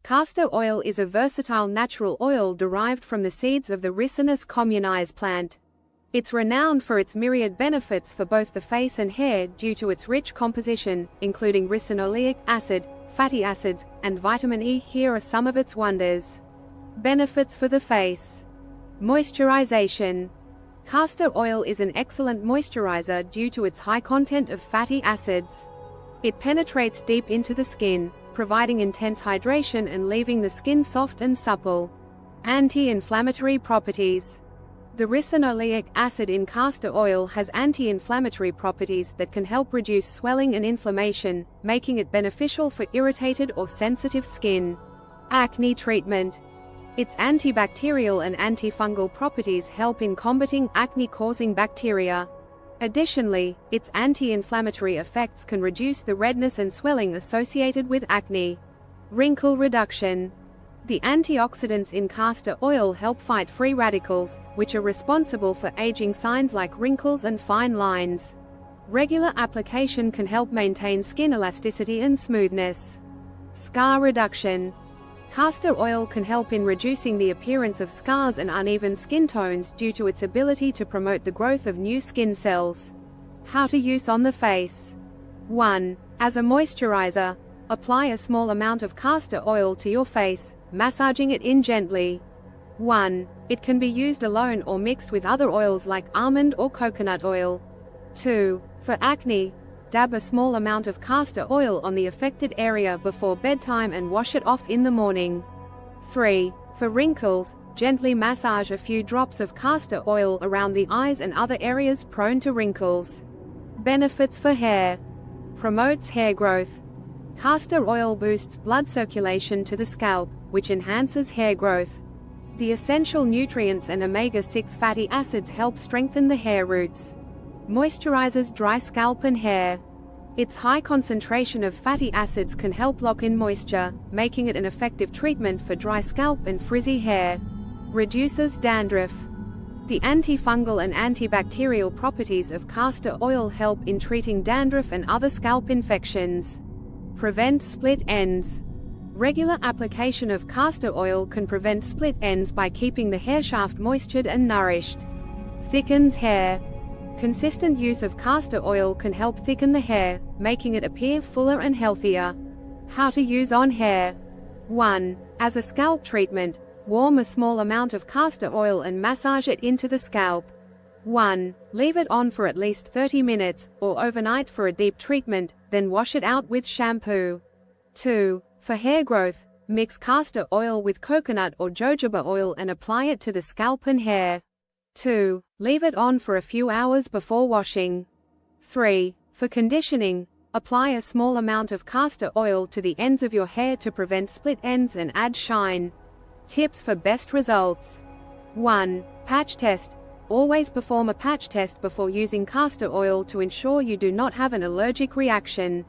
Castor oil is a versatile natural oil derived from the seeds of the Ricinus communis plant. It's renowned for its myriad benefits for both the face and hair due to its rich composition, including ricinoleic acid, fatty acids, and vitamin E. Here are some of its wonders. Benefits for the face. Moisturization. Castor oil is an excellent moisturizer due to its high content of fatty acids. It penetrates deep into the skin, providing intense hydration and leaving the skin soft and supple. Anti-inflammatory properties. The ricinoleic acid in castor oil has anti-inflammatory properties that can help reduce swelling and inflammation, making it beneficial for irritated or sensitive skin. Acne treatment. Its antibacterial and antifungal properties help in combating acne-causing bacteria. Additionally, its anti-inflammatory effects can reduce the redness and swelling associated with acne. Wrinkle reduction. The antioxidants in castor oil help fight free radicals, which are responsible for aging signs like wrinkles and fine lines. Regular application can help maintain skin elasticity and smoothness. Scar reduction. Castor oil can help in reducing the appearance of scars and uneven skin tones due to its ability to promote the growth of new skin cells. How to use on the face. 1. As a moisturizer, apply a small amount of castor oil to your face, massaging it in gently. 1. It can be used alone or mixed with other oils like almond or coconut oil. 2. For acne, dab a small amount of castor oil on the affected area before bedtime and wash it off in the morning. 3. For wrinkles, gently massage a few drops of castor oil around the eyes and other areas prone to wrinkles. Benefits for hair. Promotes hair growth. Castor oil boosts blood circulation to the scalp, which enhances hair growth. The essential nutrients and omega-6 fatty acids help strengthen the hair roots. Moisturizes dry scalp and hair. Its high concentration of fatty acids can help lock in moisture, making it an effective treatment for dry scalp and frizzy hair. Reduces dandruff. The antifungal and antibacterial properties of castor oil help in treating dandruff and other scalp infections. Prevents split ends. Regular application of castor oil can prevent split ends by keeping the hair shaft moistured and nourished. Thickens hair. Consistent use of castor oil can help thicken the hair, making it appear fuller and healthier. How to use on hair. 1. As a scalp treatment, warm a small amount of castor oil and massage it into the scalp. 1. Leave it on for at least 30 minutes, or overnight for a deep treatment, then wash it out with shampoo. 2. For hair growth, mix castor oil with coconut or jojoba oil and apply it to the scalp and hair. 2. Leave it on for a few hours before washing. 3. For conditioning, apply a small amount of castor oil to the ends of your hair to prevent split ends and add shine. Tips for best results. 1. Patch test. Always perform a patch test before using castor oil to ensure you do not have an allergic reaction.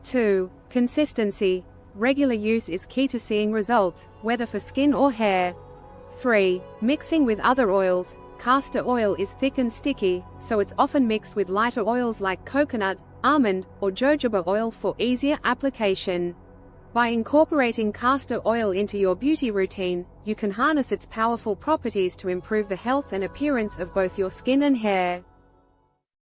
2. Consistency. Regular use is key to seeing results, whether for skin or hair. 3. Mixing with other oils. Castor oil is thick and sticky, so it's often mixed with lighter oils like coconut, almond, or jojoba oil for easier application. By incorporating castor oil into your beauty routine, you can harness its powerful properties to improve the health and appearance of both your skin and hair.